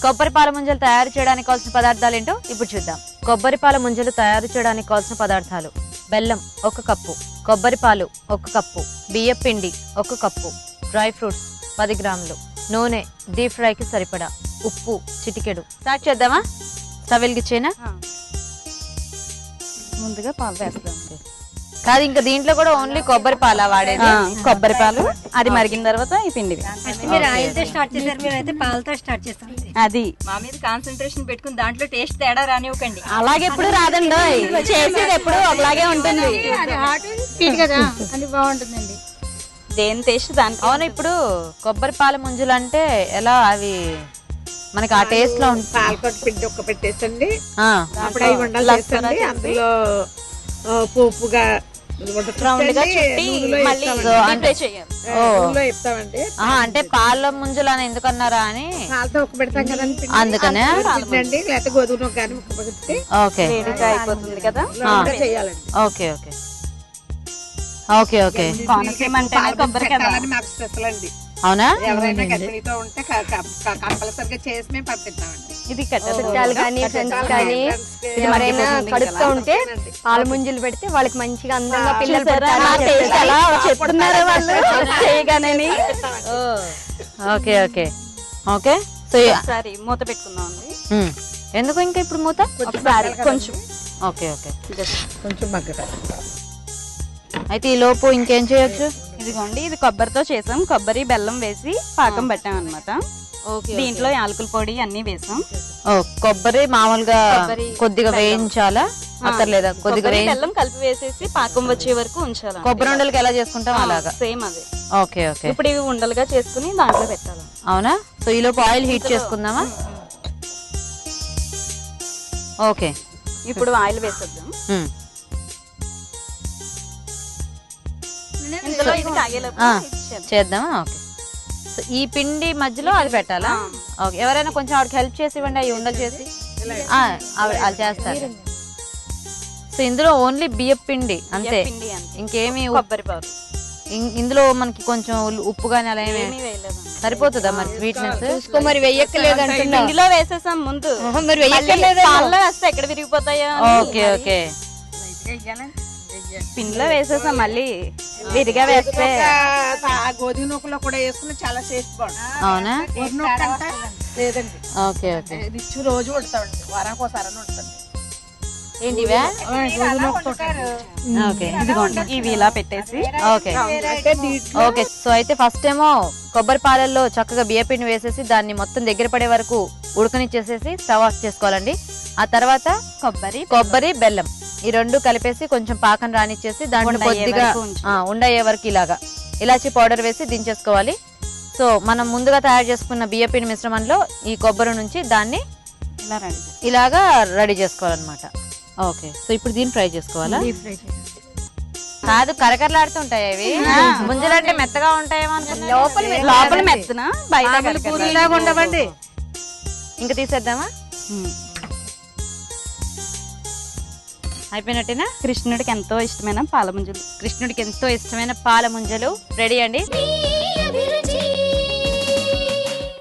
కొబ్బరి పాల ముంజలు తయారు చేయడానికి కావాల్సిన పదార్థాలు ఏంటో ఇప్పుడు చూద్దాం. కొబ్బరి పాల ముంజలు తయారు చేయడానికి కావాల్సిన పదార్థాలు: బెల్లం 1 కప్పు, కొబ్బరి పాలు 1 కప్పు, బియ్యం పిండి 1 కప్పు, డ్రై ఫ్రూట్స్ 10 గ్రాములు, నూనె డీప్ ఫ్రైకి సరిపడా, ఉప్పు చిటికెడు. స్టార్ట్ చేద్దామా? స్టవ్ వెలిగించేనా? ముందుగా పాలు వేస్తాం. కాదు, ఇంకా దీంట్లో కూడా ఓన్లీ కొబ్బరి పాల వాడేది? కొబ్బరి పాలు, అది మరిగిన తర్వాత ఈ పిండి. అది మా మీద కాన్సన్ట్రేషన్ పెట్టుకుని దాంట్లో టేస్ట్ తేడా రానివ్వకండి. అలాగే ఎప్పుడు రాదండి, చేసేది ఎప్పుడు ఒకలాగే ఉంటుంది కదా, అది బాగుంటుందండి. దేని టేస్ట్ దానికి. అవును, ఇప్పుడు కొబ్బరి పాల ముంజలు అంటే ఎలా అవి మనకి ఆ టేస్ట్ లో ఉంటుంది? పాలకొట్టు పిండి ఒక్క పెట్టేసండి, అప్పుడు అవి ఉండాలి చేసండి. అందులో పోపుగా రౌండ్ గా చుట్టి మళ్ళీ ఇస్తామండి. అంటే పాల ముంజలు అని ఎందుకన్నారా అని. పాలతో ఒక్క పెడతాం కదండి, అందుకనే లేకపోతే గోధుమ కానీ ఒక్క పెడితే అయిపోతుంది కదా, చేయాలండి. Okay okay okay okay. Konaseema అంటే కొబ్బరి కదా, మాకు స్పెషల్ అండి. అవునా? ఎవరైనా గర్భిణీతో ఉంటే కంపల్సరిగా చేసి మేము పంపిస్తామండి. ఇది చుట్టాలు కానీ ఫ్రెండ్స్ కానీ ఎవరైనా కడుపుతో ఉంటే పాల ముంజలు పెడితే వాళ్ళకి మంచిగా అందంగా పిల్లలు చెప్తున్నారు వాళ్ళు చేయగానే. Okay okay okay. సో ఒకసారి మూత పెట్టుకుందాం. ఎందుకు ఇంకా ఇప్పుడు మూత? ఒకసారి కొంచెం. ఓకే ఓకే, కొంచెం మగ్గట. అయితే ఈ లోపు ఇంకేం చేయొచ్చు? ఇదిగోండి, ఇది కొబ్బరితో చేసాం. కొబ్బరి బెల్లం వేసి పాకం పట్టాం అనమాట. దీంట్లో యాలకుల పొడి అన్ని వేసాం. కొబ్బరి మామూలుగా కొద్దిగా వేయించాలా అక్కర్లేదా? కొద్దిగా బెల్లం కలిపి వేసేసి పాకం వచ్చే వరకు ఉంచాలి. కొబ్బరి ఉండలకి ఎలా చేసుకుంటాం అలాగా? సేమ్ అదే. Okay okay. ఇప్పుడు ఇవి ఉండలుగా చేసుకుని దాంట్లో పెట్టాలి. అవునా? సో ఈ లోపు ఆయిల్ హీట్ చేసుకుందామా? ఓకే, ఇప్పుడు ఆయిల్ వేసేద్దాం. చేద్దామా? ఓకే. సో ఈ పిండి మధ్యలో అది పెట్టాలా? ఓకే. ఎవరైనా కొంచెం ఆవిడకి హెల్ప్ చేసి ఇవ్వండి, అవి ఉండలు చేసి. వాళ్ళు చేస్తారు. సో ఇందులో ఓన్లీ బియ్యం పిండి అంతే, ఇంకేమి? కొబ్బరి పాలు ఇందులో మనకి కొంచెం ఉప్పు గానీ అలా ఏమి సరిపోతుందా మరి? స్వీట్నెస్ మరి వెయ్యక్కలేదు అంటే పిండిలో వేసేసాం ముందు. మరి వెయ్యక్కలేదు, పాలలో వేస్తే ఎక్కడ విరిగిపోతాయా? Okay okay. పిండిలో వేసేసాం, మళ్ళీ విరిగా వేస్తే గోధుమ నూకలో కూడా వేసుకుని చాలా టేస్ట్ బాగుంటుంది. అవునా? లేదండి. Okay okay. ఇది రోజు వండుతామండి, వారానికి ఒకసారి వండుతాం. ఏంటివే? ఇదిగోండి, ఇవి ఇలా పెట్టేసి. Okay okay. సో అయితే ఫస్ట్ ఏమో కొబ్బరి పాలల్లో చక్కగా బియ్యపిండి వేసేసి దాన్ని మొత్తం దగ్గర పడే వరకు ఉడకనిచ్చేసేసి స్టవ్ ఆఫ్ చేసుకోవాలండి. ఆ తర్వాత కొబ్బరి బెల్లం ఈ రెండు కలిపేసి కొంచెం పాకం రానిచ్చేసి దాంట్లో కొద్దిగా ఉండయ్యే వరకు ఇలాగా ఇలాచి పౌడర్ వేసి దించేసుకోవాలి. సో మనం ముందుగా తయారు చేసుకున్న బియ్యపిండి మిశ్రమంలో ఈ కొబ్బరి నుంచి దాన్ని ఇలాగా రెడీ చేసుకోవాలన్నమాట. ఓకే. సో ఇప్పుడు దీన్ని ఫ్రై చేసుకోవాలా? కాదు, కరకరలాడుతుంటాయి అవి. ముంజలు అంటే మెత్తగా ఉంటాయేమో అనుకున్నా. లోపల మెత్తన, బయట పూరిలాగా ఉండవండి. ఇంకా తీసేద్దామా? అయిపోయినట్టేనా? కృష్ణుడికి ఎంతో ఇష్టమైన పాల ముంజలు. కృష్ణుడికి ఎంతో ఇష్టమైన పాల ముంజలు రెడీ అండి.